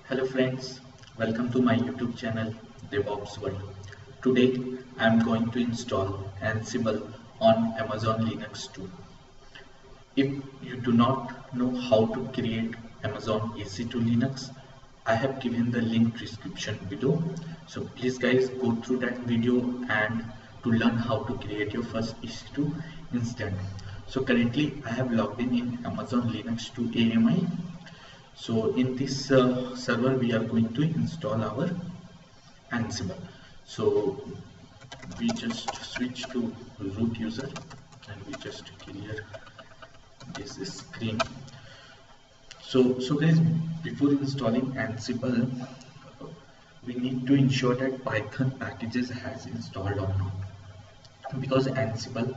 Hello friends, welcome to my YouTube channel DevOps World. Today I am going to install Ansible on Amazon Linux 2. If you do not know how to create Amazon EC2 Linux, I have given the link description below. So please guys go through that video and to learn how to create your first EC2 instance. So currently I have logged in Amazon Linux 2 AMI. So in this server we are going to install our Ansible. So we just switch to root user and we just clear this screen. So guys, before installing Ansible, we need to ensure that Python packages has installed or not, because Ansible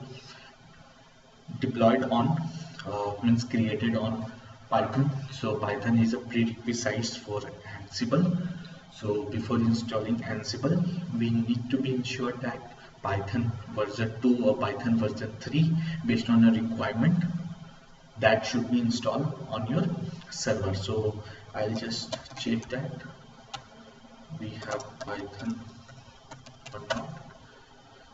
deployed on means created on Python. So Python is a prerequisite for Ansible. So before installing Ansible, we need to be ensured that Python version 2 or Python version 3 based on a requirement that should be installed on your server. So I'll just check that we have Python or not.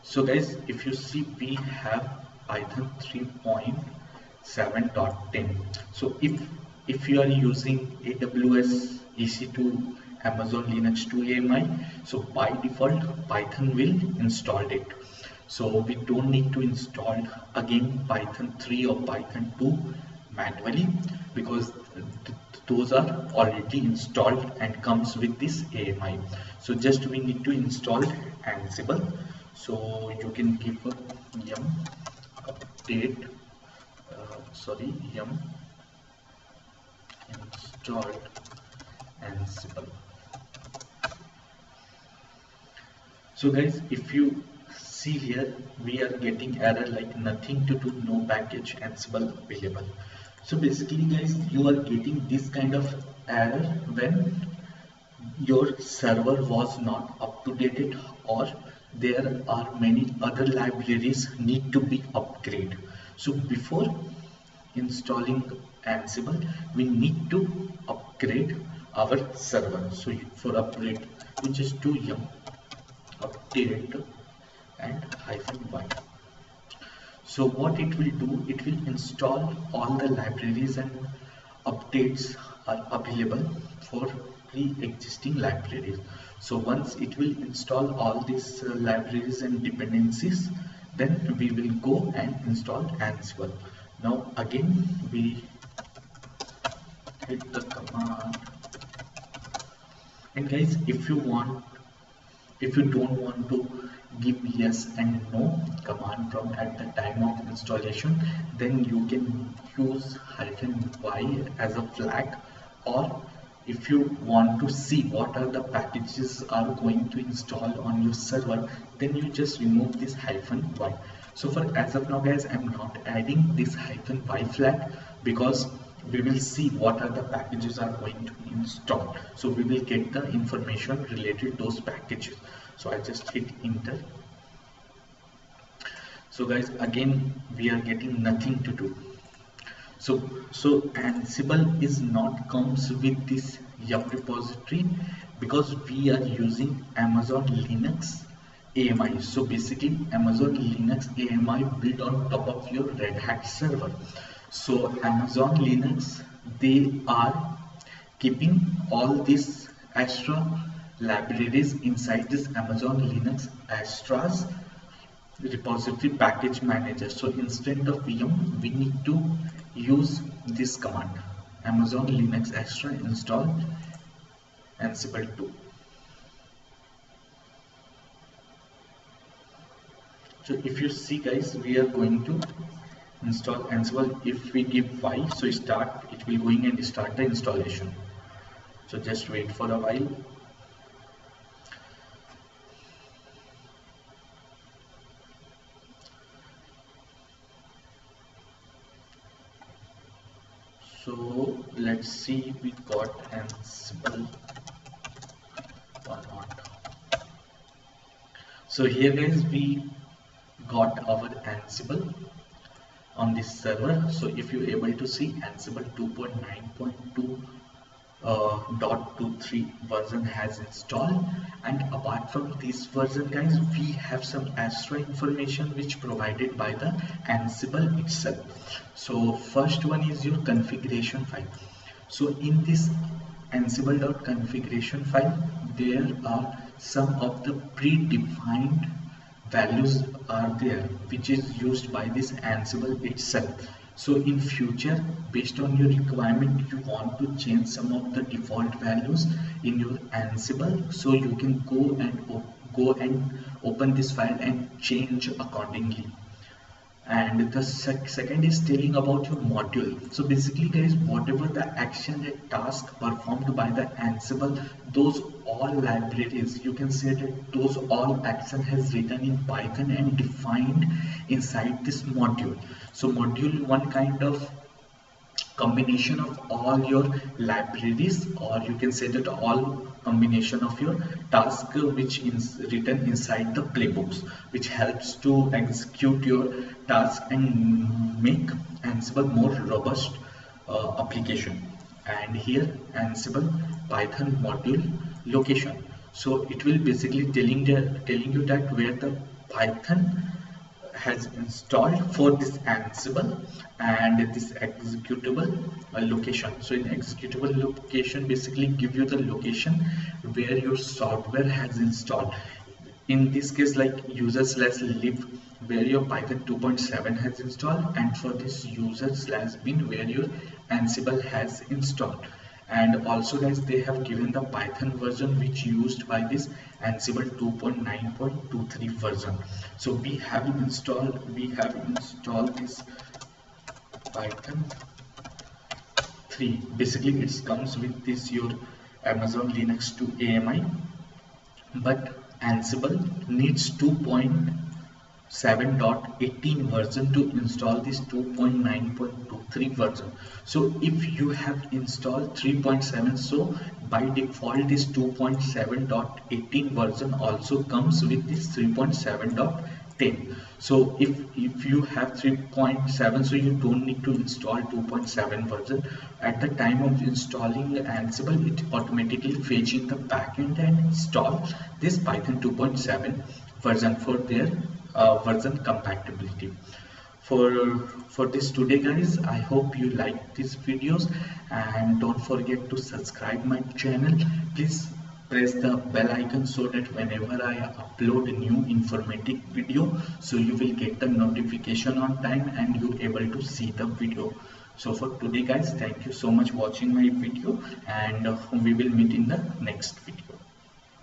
So guys, if you see, we have Python 3.7.10. so if you are using AWS EC2 Amazon Linux 2 AMI, so by default Python will install it. So we don't need to install again Python 3 or Python 2 manually, because those are already installed and comes with this AMI. So just we need to install Ansible. So you can give a yum update yum installed Ansible. So guys, if you see here, we are getting error like nothing to do, no package Ansible available. So basically guys, you are getting this kind of error when your server was not up to date, or there are many other libraries need to be upgraded. So before installing Ansible, we need to upgrade our server. So for upgrade, we just do yum update and -y. So what it will do, it will install all the libraries and updates are available for pre-existing libraries. So once it will install all these libraries and dependencies, then we will go and install Ansible. Now again we hit the command, and guys, if you don't want to give yes and no command prompt at the time of installation, then you can use -y as a flag. Or if you want to see what are the packages are going to install on your server, then you just remove this -y. So for as of now guys, I'm not adding this -y flag, because we will see what are the packages are going to be installed. So we will get the information related to those packages. So I just hit enter. So guys, again we are getting nothing to do. So Ansible is not comes with this yum repository, because we are using Amazon Linux AMI. So basically Amazon Linux AMI built on top of your Red Hat server. So Amazon Linux, they are keeping all these extra libraries inside this Amazon Linux Astra's repository package manager. So instead of yum, we need to use this command, Amazon Linux Astra install Ansible 2. So if you see guys, we are going to install Ansible. If we give y, so start, it will going and start the installation. So just wait for a while. So let's see, we got Ansible or not. So here guys, we got our Ansible on this server. So if you're able to see, Ansible 2.9.2 .23 version has installed. And apart from this version guys, we have some extra information which provided by the Ansible itself. So first one is your configuration file. So in this ansible.configuration file, there are some of the predefined values are there which is used by this Ansible itself. So in future, based on your requirement, you want to change some of the default values in your Ansible, so you can go and open this file and change accordingly. And the second is telling about your module. So basically guys, whatever the action and task performed by the Ansible, those all libraries, you can say that those all action has written in Python and defined inside this module. So module one kind of combination of all your libraries, or you can say that all combination of your task which is written inside the playbooks, which helps to execute your task and make Ansible more robust application. And here Ansible Python module location, so it will basically telling you that where the Python has installed for this Ansible and this executable location. So in executable location basically give you the location where your software has installed. In this case like user/lib where your Python 2.7 has installed, and for this user/bin where your Ansible has installed. And also guys, they have given the Python version which used by this Ansible 2.9.23 version. So we have installed this Python 3. Basically it comes with this your Amazon Linux 2 AMI, but Ansible needs 2.7.18 version to install this 2.9.23 version. So if you have installed 3.7, so by default this 2.7.18 version also comes with this 3.7.10. So if you have 3.7, so you don't need to install 2.7 version. At the time of installing Ansible, it automatically fetch in the backend and install this Python 2.7 version for their version compatibility. For this today guys, I hope you like these videos, and don't forget to subscribe my channel. Please press the bell icon so that whenever I upload a new informative video, so you will get the notification on time and you able to see the video. So for today guys, thank you so much watching my video, and we will meet in the next video.